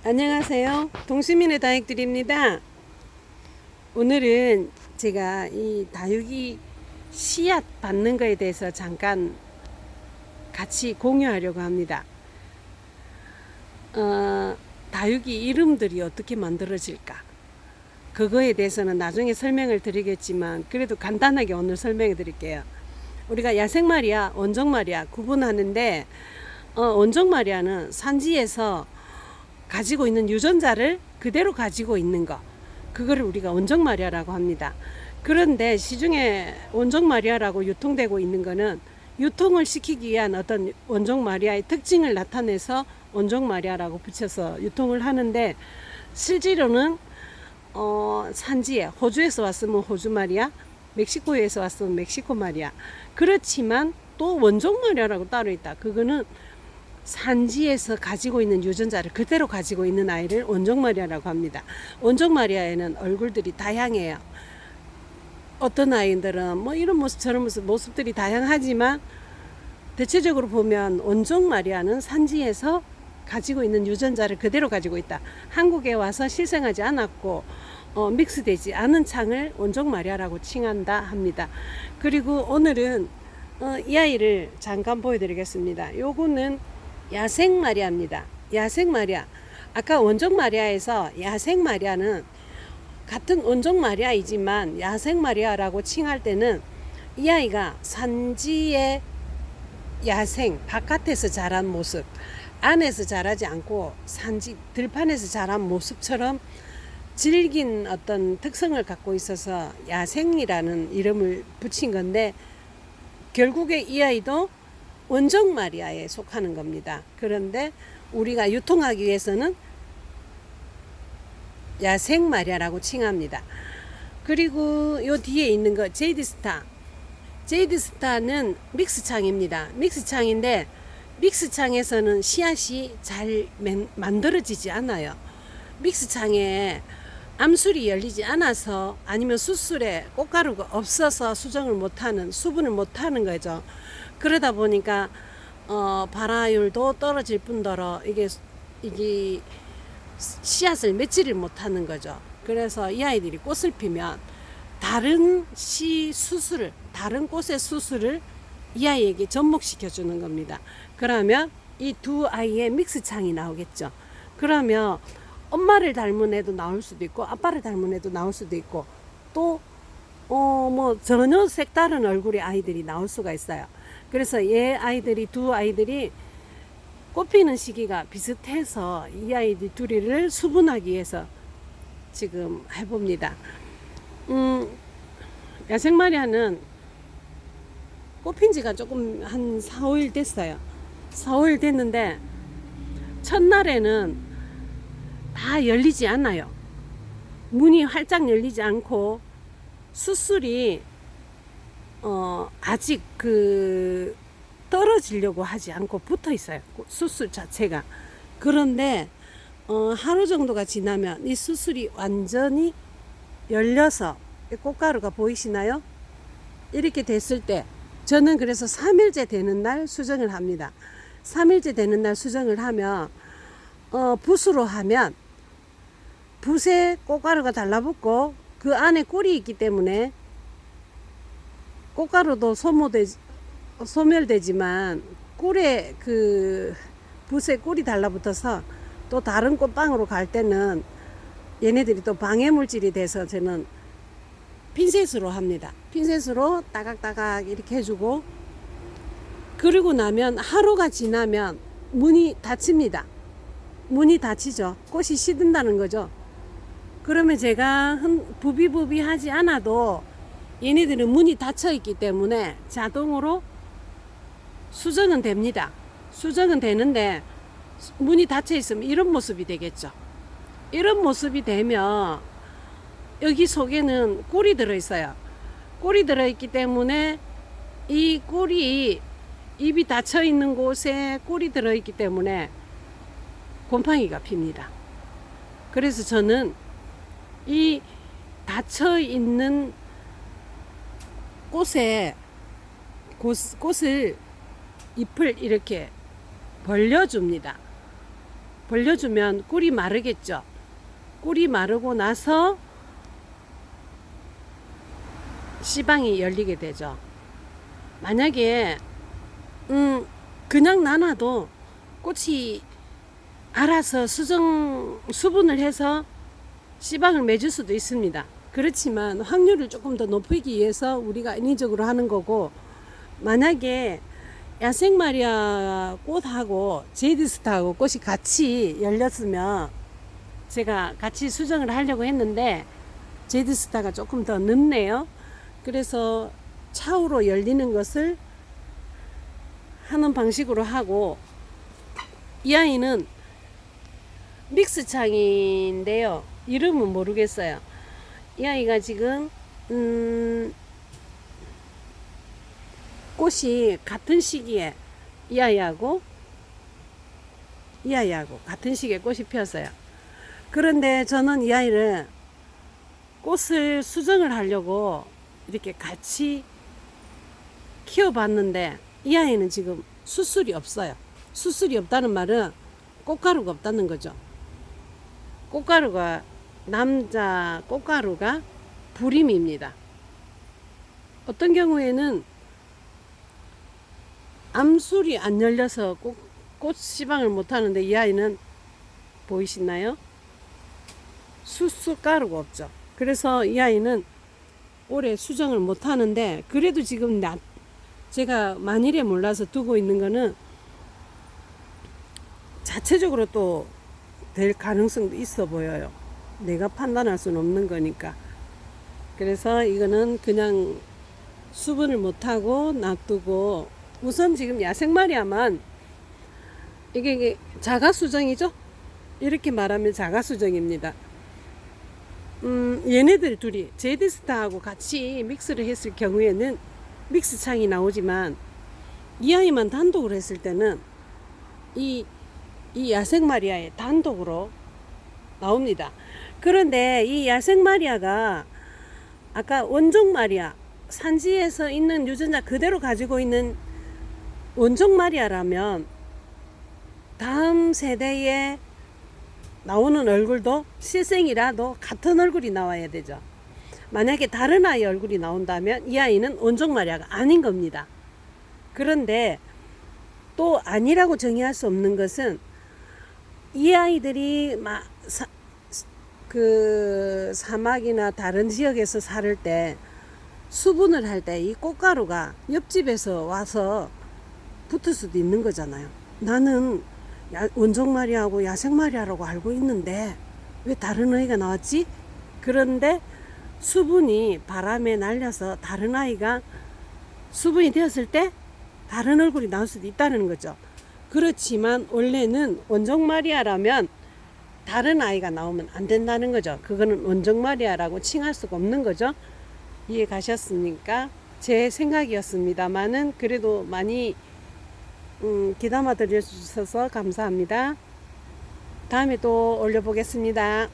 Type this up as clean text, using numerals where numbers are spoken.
안녕하세요. 동시민의 다육들입니다. 오늘은 제가 이 다육이 씨앗 받는 거에 대해서 잠깐 같이 공유하려고 합니다. 다육이 이름들이 어떻게 만들어질까? 그거에 대해서는 나중에 설명을 드리겠지만 그래도 간단하게 오늘 설명해 드릴게요. 우리가 야생마리아, 원종마리아 구분하는데 원종마리아는 산지에서 가지고 있는 유전자를 그대로 가지고 있는 거, 그거를 우리가 원종마리아라고 합니다. 그런데 시중에 원종마리아라고 유통되고 있는 거는 유통을 시키기 위한 어떤 원종마리아의 특징을 나타내서 원종마리아라고 붙여서 유통을 하는데, 실제로는 산지에 호주에서 왔으면 호주마리아, 멕시코에서 왔으면 멕시코마리아, 그렇지만 또 원종마리아라고 따로 있다. 그거는 산지에서 가지고 있는 유전자를 그대로 가지고 있는 아이를 원종마리아라고 합니다. 원종마리아에는 얼굴들이 다양해요. 어떤 아이들은 뭐 이런 모습 저런 모습들이 다양하지만 대체적으로 보면 원종마리아는 산지에서 가지고 있는 유전자를 그대로 가지고 있다. 한국에 와서 실생하지 않았고 믹스되지 않은 창을 원종마리아라고 칭한다 합니다. 그리고 오늘은 이 아이를 잠깐 보여드리겠습니다. 요거는 야생마리아입니다. 야생마리아. 아까 원종마리아에서 야생마리아는 같은 원종마리아이지만 야생마리아라고 칭할 때는 이 아이가 산지의 야생, 바깥에서 자란 모습, 안에서 자라지 않고 산지 들판에서 자란 모습처럼 질긴 어떤 특성을 갖고 있어서 야생이라는 이름을 붙인 건데, 결국에 이 아이도 원종마리아에 속하는 겁니다. 그런데 우리가 유통하기 위해서는 야생마리아라고 칭합니다. 그리고 요 뒤에 있는 거 제이드스타. 제이드스타는 믹스창입니다. 믹스창인데 믹스창에서는 씨앗이 잘 만들어지지 않아요. 믹스창에 암술이 열리지 않아서, 아니면 수술에 꽃가루가 없어서 수정을 못하는, 수분을 못하는 거죠. 그러다 보니까 발화율도 떨어질 뿐더러 이게 씨앗을 맺지를 못하는 거죠. 그래서 이 아이들이 꽃을 피면 다른 다른 꽃의 수술을 이 아이에게 접목시켜 주는 겁니다. 그러면 이 두 아이의 믹스창이 나오겠죠. 그러면 엄마를 닮은 애도 나올 수도 있고 아빠를 닮은 애도 나올 수도 있고, 또 뭐 전혀 색다른 얼굴의 아이들이 나올 수가 있어요. 그래서 두 아이들이 꽃피는 시기가 비슷해서 이 아이들 둘이를 수분하기 위해서 지금 해봅니다. 야생마리아는 꽃핀 지가 조금 한 4, 5일 됐어요. 4, 5일 됐는데 첫날에는 다 열리지 않아요. 문이 활짝 열리지 않고 수술이 아직 떨어지려고 하지 않고 붙어 있어요. 수술 자체가. 그런데 하루 정도가 지나면 이 수술이 완전히 열려서, 꽃가루가 보이시나요? 이렇게 됐을 때 저는 그래서 3일째 되는 날 수정을 합니다. 3일째 되는 날 수정을 하면 붓으로 하면 붓에 꽃가루가 달라붙고 그 안에 꿀이 있기 때문에 꽃가루도 소멸되지만 꿀에 붓에 꿀이 달라붙어서 또 다른 꽃방으로 갈 때는 얘네들이 또 방해물질이 돼서 저는 핀셋으로 합니다. 핀셋으로 따각따각 이렇게 해주고, 그리고 나면 하루가 지나면 문이 닫힙니다. 문이 닫히죠. 꽃이 시든다는 거죠. 그러면 제가 부비부비 하지 않아도 얘네들은 문이 닫혀 있기 때문에 자동으로 수정은 됩니다. 수정은 되는데 문이 닫혀 있으면 이런 모습이 되겠죠. 이런 모습이 되면 여기 속에는 꿀이 들어있어요. 꿀이 들어있기 때문에 이 꿀이, 입이 닫혀 있는 곳에 꿀이 들어있기 때문에 곰팡이가 핍니다. 그래서 저는 이 닫혀 있는 꽃을 잎을 이렇게 벌려줍니다. 벌려주면 꿀이 마르겠죠. 꿀이 마르고 나서 씨방이 열리게 되죠. 만약에 그냥 놔놔도 꽃이 알아서 수분을 해서 씨방을 맺을 수도 있습니다. 그렇지만 확률을 조금 더 높이기 위해서 우리가 인위적으로 하는 거고, 만약에 야생마리아 꽃하고 제이드스타하고 꽃이 같이 열렸으면 제가 같이 수정을 하려고 했는데 제이드스타가 조금 더 늦네요. 그래서 차후로 열리는 것을 하는 방식으로 하고, 이 아이는 믹스창인데요. 이름은 모르겠어요. 이 아이가 지금 꽃이 같은 시기에 이 아이하고 같은 시기에 꽃이 피었어요. 그런데 저는 이 아이를 꽃을 수정을 하려고 이렇게 같이 키워봤는데 이 아이는 지금 수술이 없어요. 수술이 없다는 말은 꽃가루가 없다는 거죠. 꽃가루가, 남자 꽃가루가 불임입니다. 어떤 경우에는 암술이 안 열려서 꽃 시방을 못 하는데 이 아이는 보이시나요? 수술가루가 없죠. 그래서 이 아이는 올해 수정을 못 하는데, 그래도 지금 제가 만일에 몰라서 두고 있는 거는 자체적으로 또 될 가능성도 있어 보여요. 내가 판단할 수는 없는 거니까. 그래서 이거는 그냥 수분을 못하고 놔두고, 우선 지금 야생마리아만 이게 자가수정이죠. 이렇게 말하면 자가수정입니다. 얘네들 둘이 제이드스타하고 같이 믹스를 했을 경우에는 믹스창이 나오지만, 이 아이만 단독으로 했을 때는 이 야생마리아의 단독으로 나옵니다. 그런데 이 야생마리아가 아까 원종마리아, 산지에서 있는 유전자 그대로 가지고 있는 원종마리아라면 다음 세대에 나오는 얼굴도 실생이라도 같은 얼굴이 나와야 되죠. 만약에 다른 아이 얼굴이 나온다면 이 아이는 원종마리아가 아닌 겁니다. 그런데 또 아니라고 정의할 수 없는 것은, 이 아이들이 사막이나 다른 지역에서 살 때 수분을 할 때 이 꽃가루가 옆집에서 와서 붙을 수도 있는 거잖아요. 나는 원종마리아하고 야생마리아라고 알고 있는데 왜 다른 아이가 나왔지? 그런데 수분이 바람에 날려서 다른 아이가 수분이 되었을 때 다른 얼굴이 나올 수도 있다는 거죠. 그렇지만 원래는 원종마리아라면 다른 아이가 나오면 안 된다는 거죠. 그거는 원종마리아라고 칭할 수가 없는 거죠. 이해 가셨습니까? 제 생각이었습니다만은 그래도 많이 귀담아 들어주셔서 감사합니다. 다음에 또 올려보겠습니다.